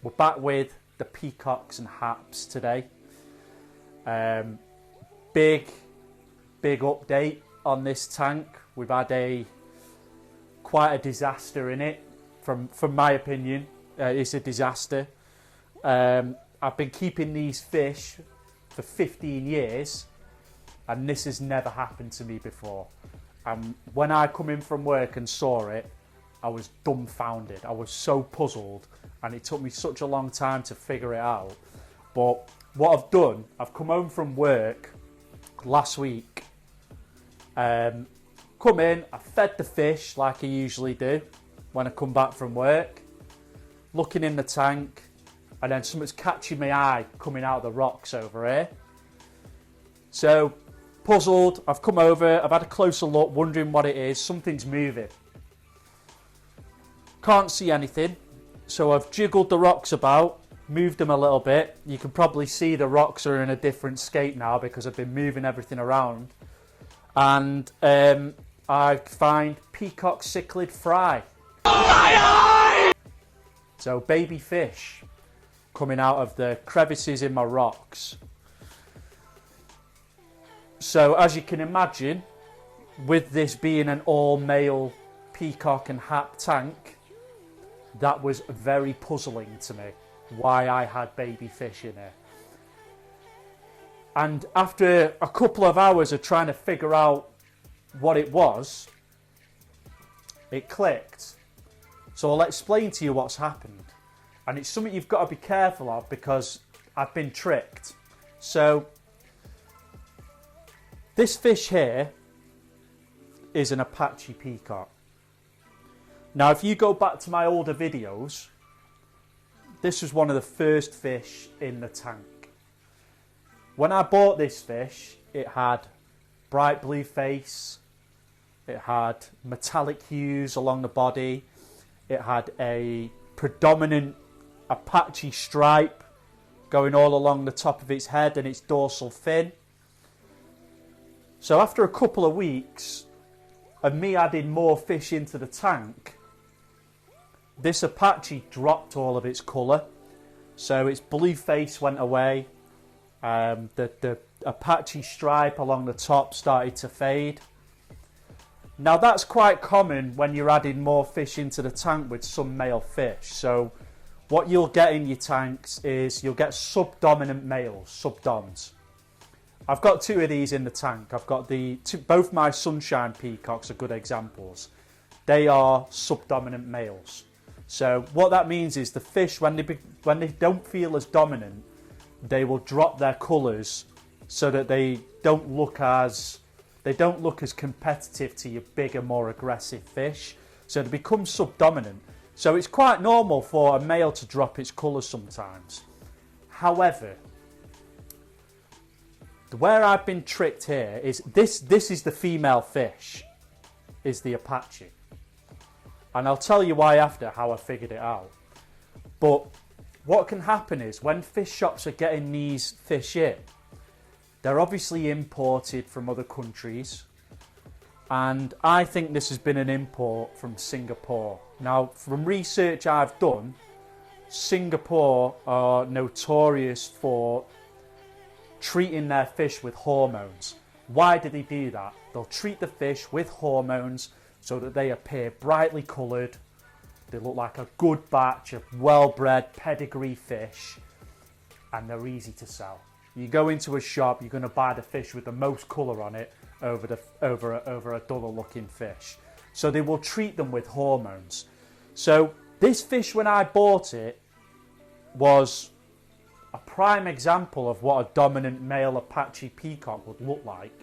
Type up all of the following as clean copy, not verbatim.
We're back with the peacocks and haps today. Big update on this tank. We've had quite a disaster in it. From my opinion, it's a disaster. I've been keeping these fish for 15 years, and this has never happened to me before. And when I come in from work and saw it, I was dumbfounded. I was so puzzled, and it took me such a long time to figure it out. But what I've done, I've come home from work last week, come in, I fed the fish like I usually do when I come back from work, looking in the tank, and then something's catching my eye coming out of the rocks over here. So, puzzled, I've come over, I've had a closer look, wondering what it is. Something's moving. Can't see anything, so I've jiggled the rocks about, moved them a little bit. You can probably see the rocks are in a different scape now because I've been moving everything around. And I find peacock cichlid fry. So baby fish coming out of the crevices in my rocks. So as you can imagine, with this being an all-male peacock and hap tank, that was very puzzling to me, why I had baby fish in here. And after a couple of hours of trying to figure out what it was, it clicked. So I'll explain to you what's happened. And it's something you've got to be careful of because I've been tricked. So this fish here is an Apache peacock. Now, if you go back to my older videos, this was one of the first fish in the tank. When I bought this fish, it had bright blue face, it had metallic hues along the body, it had a predominant Apache stripe going all along the top of its head and its dorsal fin. So after a couple of weeks of me adding more fish into the tank, this Apache dropped all of its colour. So its blue face went away. The Apache stripe along the top started to fade. Now that's quite common when you're adding more fish into the tank with some male fish. So what you'll get in your tanks is you'll get subdominant males, subdoms. I've got two of these in the tank. I've got both my sunshine peacocks are good examples. They are subdominant males. So what that means is the fish, when they don't feel as dominant, they will drop their colours so that they don't look as competitive to your bigger, more aggressive fish. So they become subdominant. So it's quite normal for a male to drop its colours sometimes. However, where I've been tricked here is this is the female fish, is the Apache. And I'll tell you why after, how I figured it out. But what can happen is when fish shops are getting these fish in, they're obviously imported from other countries. And I think this has been an import from Singapore. Now, from research I've done, Singapore are notorious for treating their fish with hormones. Why do they do that? They'll treat the fish with hormones so that they appear brightly coloured. They look like a good batch of well-bred pedigree fish, and they're easy to sell. You go into a shop, you're going to buy the fish with the most colour on it over a duller looking fish. So they will treat them with hormones. So this fish, when I bought it, was a prime example of what a dominant male Apache peacock would look like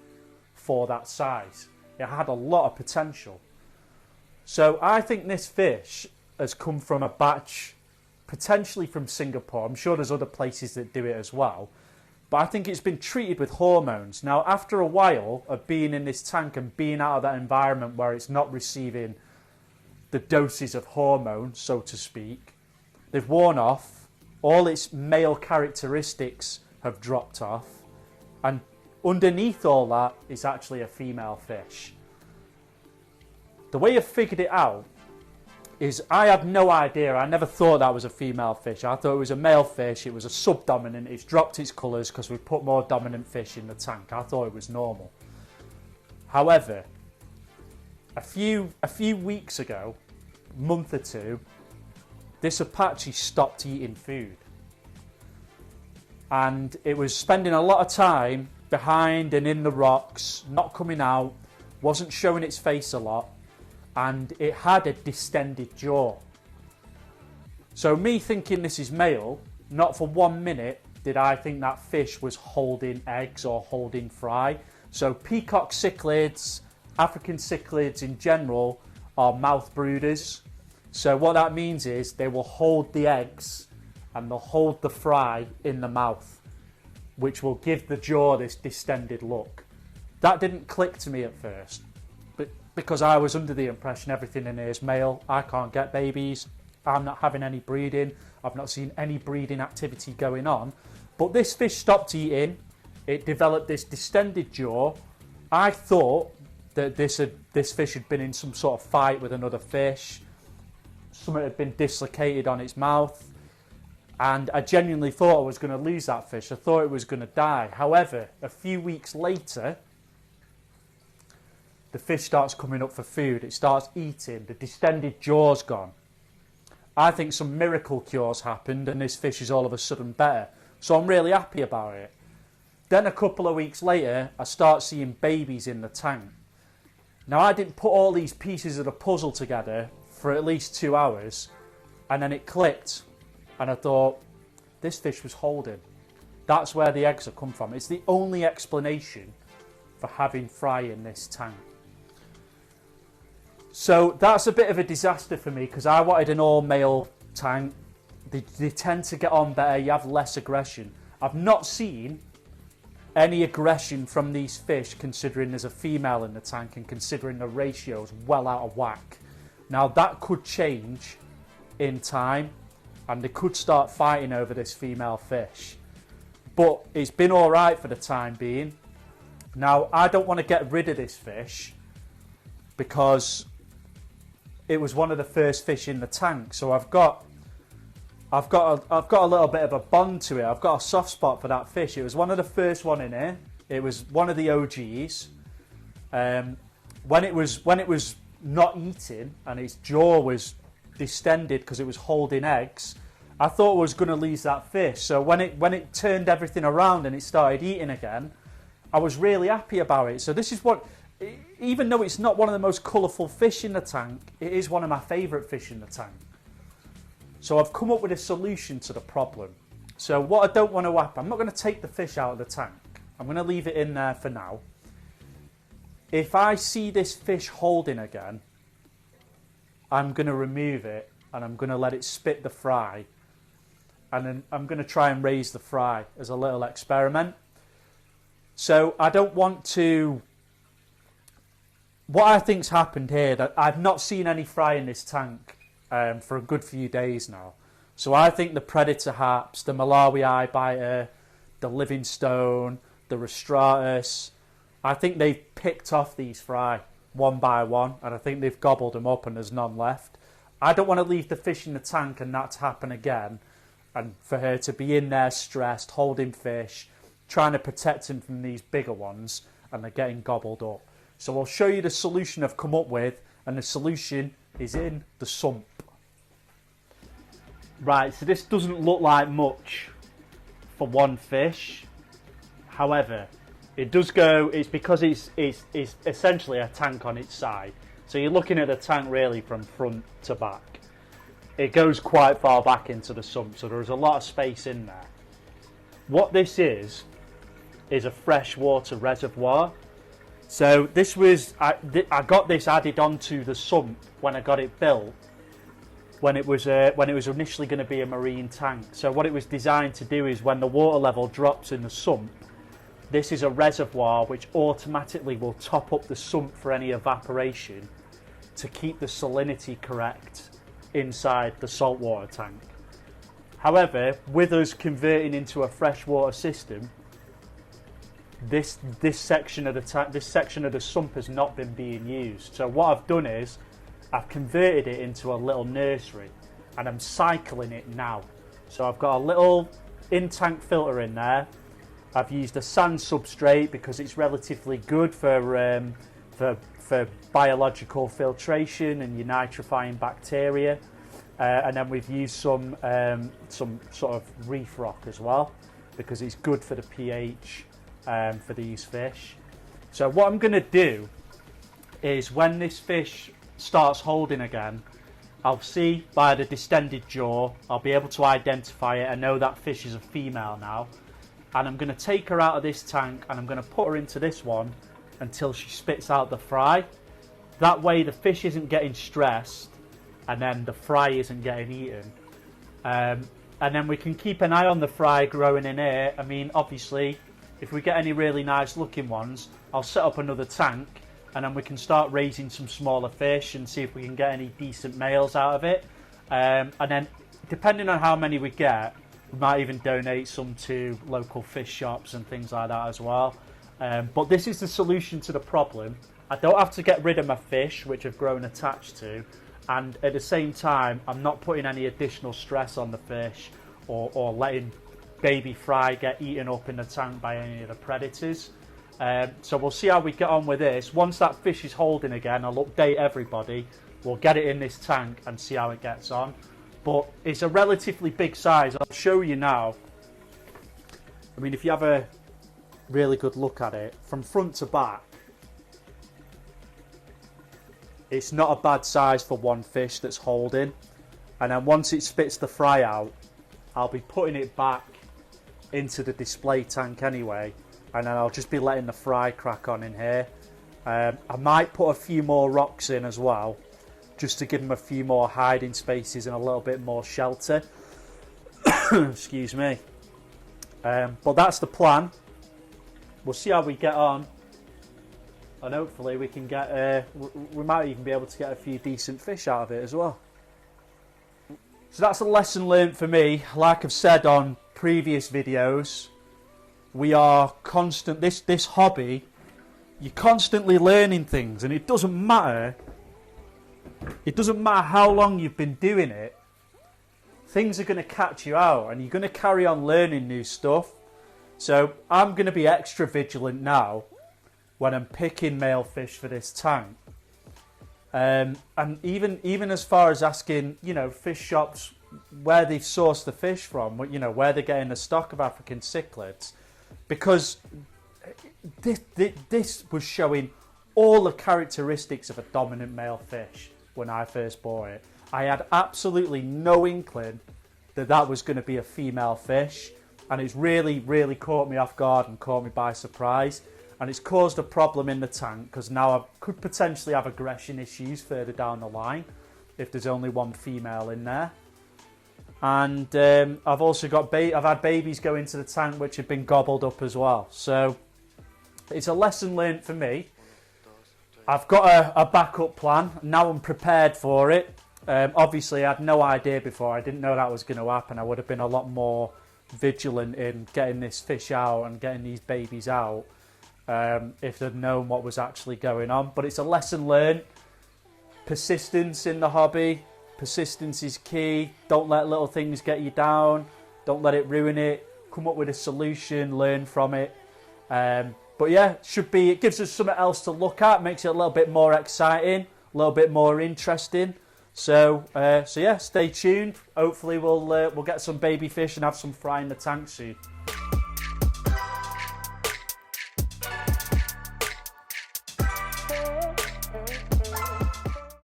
for that size. It had a lot of potential. So I think this fish has come from a batch, potentially from Singapore. I'm sure there's other places that do it as well. But I think it's been treated with hormones. Now, after a while of being in this tank and being out of that environment where it's not receiving the doses of hormones, so to speak, they've worn off. All its male characteristics have dropped off. And underneath all that is actually a female fish. The way I've figured it out is I had no idea. I never thought that was a female fish. I thought it was a male fish. It was a subdominant. It's dropped its colours because we put more dominant fish in the tank. I thought it was normal. However, a few weeks ago, month or two, this Apache stopped eating food. And it was spending a lot of time behind and in the rocks, not coming out, wasn't showing its face a lot, and it had a distended jaw. So me thinking this is male, not for 1 minute did I think that fish was holding eggs or holding fry. So peacock cichlids, African cichlids in general, are mouth brooders. So what that means is they will hold the eggs and they'll hold the fry in the mouth, which will give the jaw this distended look. That didn't click to me at first, but because I was under the impression everything in here is male. I can't get babies. I'm not having any breeding. I've not seen any breeding activity going on. But this fish stopped eating. It developed this distended jaw. I thought that this fish had been in some sort of fight with another fish. Something had been dislocated on its mouth. And I genuinely thought I was going to lose that fish. I thought it was going to die. However, a few weeks later, the fish starts coming up for food. It starts eating. The distended jaw's gone. I think some miracle cure's happened and this fish is all of a sudden better. So I'm really happy about it. Then a couple of weeks later, I start seeing babies in the tank. Now, I didn't put all these pieces of the puzzle together for at least 2 hours, and then it clicked. And I thought, this fish was holding. That's where the eggs have come from. It's the only explanation for having fry in this tank. So that's a bit of a disaster for me because I wanted an all-male tank. They tend to get on better. You have less aggression. I've not seen any aggression from these fish considering there's a female in the tank and considering the ratio's well out of whack. Now that could change in time. And they could start fighting over this female fish. But it's been all right for the time being. Now, I don't want to get rid of this fish because it was one of the first fish in the tank. So I've got a little bit of a bond to it. I've got a soft spot for that fish. It was one of the first one in here. It was one of the OGs. When it was not eating and its jaw was distended because it was holding eggs, I thought I was going to lose that fish. So when it turned everything around and it started eating again, I was really happy about it. So this is what, even though it's not one of the most colourful fish in the tank, it is one of my favourite fish in the tank. So I've come up with a solution to the problem. So what I don't want to happen, I'm not going to take the fish out of the tank. I'm going to leave it in there for now. If I see this fish holding again, I'm going to remove it and I'm going to let it spit the fry. And then I'm going to try and raise the fry as a little experiment. So I don't want to... What I think's happened here, that I've not seen any fry in this tank for a good few days now. So I think the predator haps, the Malawi eye biter, the Livingstone, the Rostratus, I think they've picked off these fry one by one, and I think they've gobbled them up and there's none left. I don't want to leave the fish in the tank and that to happen again, and for her to be in there stressed, holding fish, trying to protect him from these bigger ones, and they're getting gobbled up. So I'll show you the solution I've come up with, and the solution is in the sump. Right, so this doesn't look like much for one fish. However, it does go, it's because it's essentially a tank on its side. So you're looking at the tank really from front to back. It goes quite far back into the sump, so there's a lot of space in there. What this is a freshwater reservoir. So this was, I got this added onto the sump when I got it built, when it was initially going to be a marine tank. So what it was designed to do is when the water level drops in the sump, this is a reservoir which automatically will top up the sump for any evaporation to keep the salinity correct inside the saltwater tank. However, with us converting into a freshwater system, this section of the sump has not been being used. So what I've done is I've converted it into a little nursery and I'm cycling it now. So I've got a little in-tank filter in there. I've used a sand substrate because it's relatively good for biological filtration and your nitrifying bacteria. And then we've used some sort of reef rock as well because it's good for the pH for these fish. So what I'm going to do is when this fish starts holding again, I'll see by the distended jaw, I'll be able to identify it and know that fish is a female now. And I'm going to take her out of this tank and I'm going to put her into this one until she spits out the fry. That way the fish isn't getting stressed and then the fry isn't getting eaten. And then we can keep an eye on the fry growing in here. I mean, obviously, if we get any really nice looking ones, I'll set up another tank and then we can start raising some smaller fish and see if we can get any decent males out of it. And then, depending on how many we get, we might even donate some to local fish shops and things like that as well. But this is the solution to the problem. I don't have to get rid of my fish, which have grown attached to, and at the same time, I'm not putting any additional stress on the fish or letting baby fry get eaten up in the tank by any of the predators. So we'll see how we get on with this. Once that fish is holding again, I'll update everybody. We'll get it in this tank and see how it gets on. But it's a relatively big size. I'll show you now. I mean, if you have a really good look at it, from front to back, it's not a bad size for one fish that's holding. And then once it spits the fry out, I'll be putting it back into the display tank anyway. And then I'll just be letting the fry crack on in here. I might put a few more rocks in as well, just to give them a few more hiding spaces and a little bit more shelter. Excuse me. But that's the plan. We'll see how we get on. And hopefully we can get, we might even be able to get a few decent fish out of it as well. So that's a lesson learned for me. Like I've said on previous videos, we are this hobby, you're constantly learning things, and it doesn't matter how long you've been doing it, things are going to catch you out and you're going to carry on learning new stuff. So I'm going to be extra vigilant now when I'm picking male fish for this tank. And even as far as asking, fish shops where they've sourced the fish from, where they're getting the stock of African cichlids, because this was showing all the characteristics of a dominant male fish when I first bought it. I had absolutely no inkling that was going to be a female fish, and it's really, really caught me off guard and caught me by surprise. And it's caused a problem in the tank because now I could potentially have aggression issues further down the line if there's only one female in there. And I've also got I've had babies go into the tank which have been gobbled up as well. So it's a lesson learned for me. I've got a backup plan. Now I'm prepared for it. Obviously, I had no idea before. I didn't know that was going to happen. I would have been a lot more vigilant in getting this fish out and getting these babies out if they'd known what was actually going on. But it's a lesson learned. Persistence in the hobby. Persistence is key. Don't let little things get you down. Don't let it ruin it. Come up with a solution. Learn from it. But yeah, it gives us something else to look at. Makes it a little bit more exciting. A little bit more interesting. So yeah, stay tuned. Hopefully we'll get some baby fish and have some fry in the tank soon.